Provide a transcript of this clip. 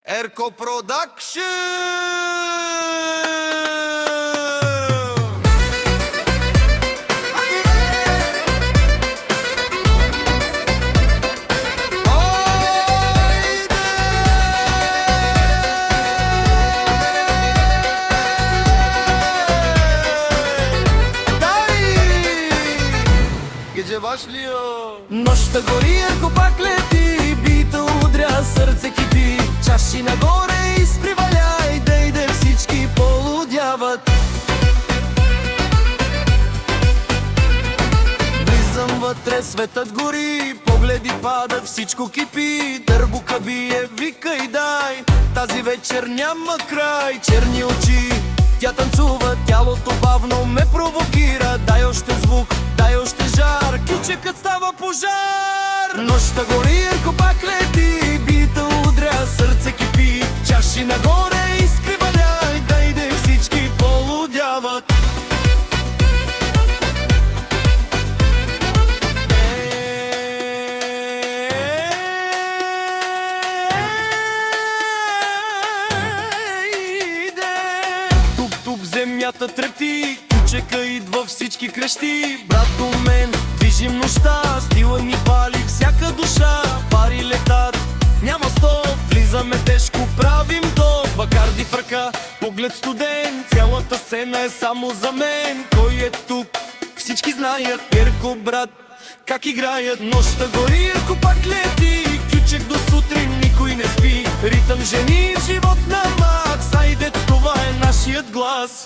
Ерко Продакшн! Gece başlıyor. Нощта гори, ако пак лети, бита удря, сърце кипи. Чаши нагоре изприваляй, дейде всички полудяват. Влизам вътре, светът гори, погледи падат, всичко кипи. Дърбука бие, вика и дай, тази вечер няма край. Черни очи, тя танцува, тялото бавно ме провокира. Дай още звук, дай още жар, ключекът става пожар. Нощта гори, ако пак лети, бита удря, сърце кипи. Чаши нагоре изкриваляй, дайде всички полудяват. Туп-туп земята трепти, кучека идва, всички крещи. Брат до мен, движим нощта, стила ни пали всяка душа. Пари летат, няма стоп, влизаме тежко, правим топ. Бакарди в ръка, поглед студен, цялата сцена е само за мен. Кой е тук? Всички знаят, Ерко брат, как играят. Нощта гори, Ерко пак лети, ключек до сутрин, никой не спи. Ритъм жени, живот на макс, айде това е нашият глас.